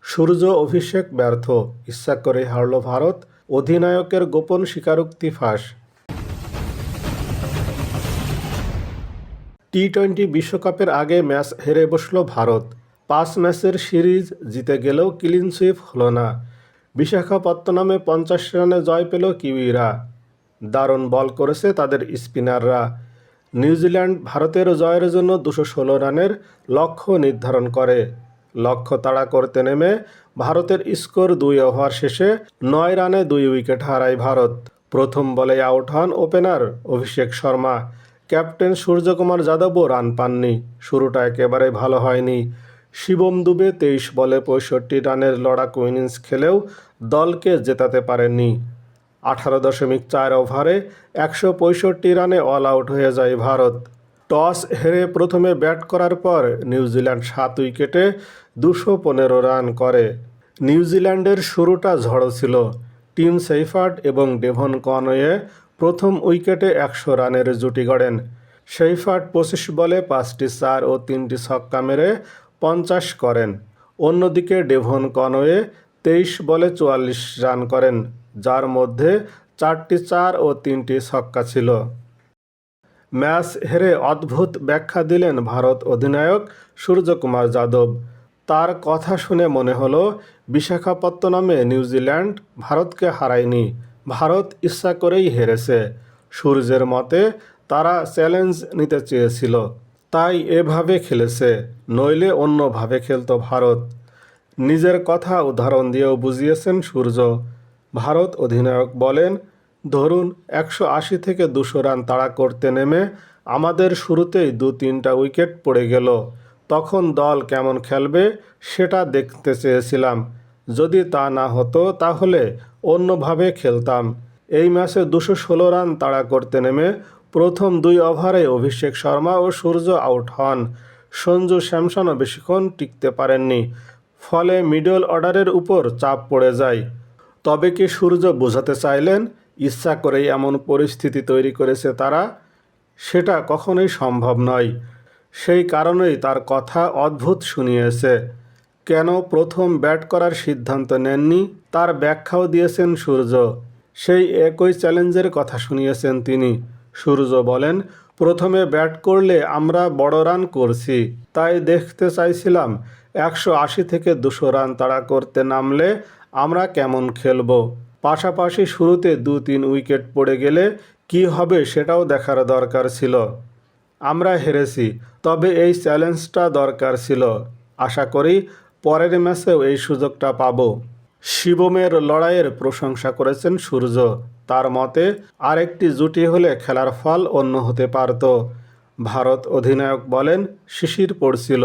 সূর্য অভিষেক ব্যর্থ, ইচ্ছা করে হারল ভারত, অধিনায়কের গোপন স্বীকারোক্তি ফাঁস। টি-20 বিশ্বকাপের আগে ম্যাচ হেরে বসল ভারত। 5 ম্যাচের সিরিজ জিতে গেলেও ক্লিন সুইপ হলো না। বিশাখাপত্তনমে 50 রানে জয় পেল কিউইরা। দারুণ বল করেছে তাদের স্পিনাররা। নিউজিল্যান্ড ভারতের জয়ের জন্য 216 রানের লক্ষ্য নির্ধারণ করে। লক্ষ্য তাড়া করতে নেমে ভারতের স্কোর 2 ওভার শেষে 9 রানে 2 উইকেট হারায় ভারত। প্রথম বলে আউট হন opener Abhishek Sharma. Captain Suryakumar যাদবও run পাননি। শুরুটা একেবারে ভালো হয়নি। শিবম দুবে 23 বলে 65 রানের লড়াকু ইনিংস খেলেও দলকে জেতাতে পারেননি। 18.4 ওভারে 165 রানে অল আউট হয়ে যায় ভারত। টস হেরে প্রথমে ব্যাট করার পর নিউজিল্যান্ড 7 উইকেটে 215 রান করে। নিউজিল্যান্ডের শুরুটা ঝড়ো ছিল। টিম সেইফার্ট এবং ডেভন কনওয়ে প্রথম উইকেটে 100 রানের জুটি গড়েন। সেইফার্ট 25 বলে 5টি 4 ও 3টি ছক্কা মেরে 50 করেন। অন্যদিকে ডেভন কনওয়ে 23 বলে 44 রান করেন, যার মধ্যে 4টি 4 ও 3টি ছক্কা ছিল। ম্যাচ হেরে অদ্ভুত ব্যাখ্যা দিলেন ভারত অধিনায়ক সূর্যকুমার যাদব। তার কথা শুনে মনে হলো বিশাখাপত্তনমে নিউজিল্যান্ড ভারতকে হারায়নি, ভারত ইচ্ছা করেই হেরেছে। সূর্যের মতে তারা চ্যালেঞ্জ নিতে চেয়েছিল, তাই এভাবে খেলেছে, নইলে অন্যভাবে খেলতো ভারত। নিজের কথা উদাহরণ দিয়েও বুঝিয়েছেন সূর্য। ভারত অধিনায়ক বলেন, ধরুন 180 থেকে 200 রান তাড়া করতে নেমে আমাদের শুরুতেই 2-3টা উইকেট পড়ে গেল। তখন দল কেমন খেলবে সেটা দেখতে চেয়েছিলাম। যদি তা না হতো তাহলে অন্যভাবে খেলতাম। এই ম্যাচে 216 রান তাড়া করতে নেমে প্রথম 2 ওভারে অভিষেক শর্মা ও সূর্য আউট হন। সঞ্জু স্যামসনও বেশিক্ষণ টিকতে পারেননি। ফলে মিডল অর্ডারের উপর চাপ পড়ে যায়। তবে কি সূর্য বোঝাতে চাইলেন ইচ্ছা করেই এমন পরিস্থিতি তৈরি করেছে তারা? সেটা কখনোই সম্ভব নয়। সেই কারণেই তার কথা অদ্ভুত শুনিয়েছে। কেন প্রথম ব্যাট করার সিদ্ধান্ত নেননি তার ব্যাখ্যাও দিয়েছেন সূর্য। সেই একই চ্যালেঞ্জের কথা শুনিয়েছেন তিনি। সূর্য বলেন, প্রথমে ব্যাট করলে আমরা বড় রান করছি, তাই দেখতে চাইছিলাম 180 থেকে 200 রান তাড়া করতে নামলে আমরা কেমন খেলব। পাশাপাশি শুরুতে 2-3 উইকেট পড়ে গেলে কি হবে সেটাও দেখার দরকার ছিল। আমরা হেরেছি, তবে এই চ্যালেঞ্জটা দরকার ছিল। আশা করি পরের ম্যাচেও এই সুযোগটা পাব। শিবমের লড়াইয়ের প্রশংসা করেছেন সূর্য। তার মতে আরেকটি জুটি হলে খেলার ফল অন্য হতে পারত। ভারত অধিনায়ক বলেন, শিশির পড়ছিল,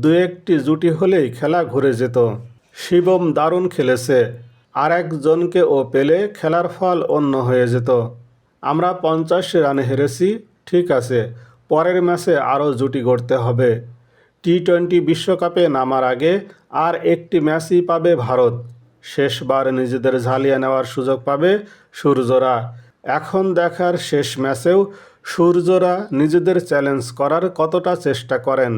2-1টি জুটি হলেই খেলা ঘুরে যেত। শিবম দারুণ খেলেছে, আর একজনকে ও পেলে খেলার ফল অন্য হয়ে যেত। আমরা 50 রানে হেরেছি, ঠিক আছে, পরের ম্যাচে আরও জুটি গড়তে হবে। টি-20 বিশ্বকাপে নামার আগে আর একটি ম্যাচই পাবে ভারত। শেষবার নিজেদের ঝালিয়ে নেওয়ার সুযোগ পাবে সূর্যরা। এখন দেখার শেষ ম্যাচেও সূর্যরা নিজেদের চ্যালেঞ্জ করার কতটা চেষ্টা করেন।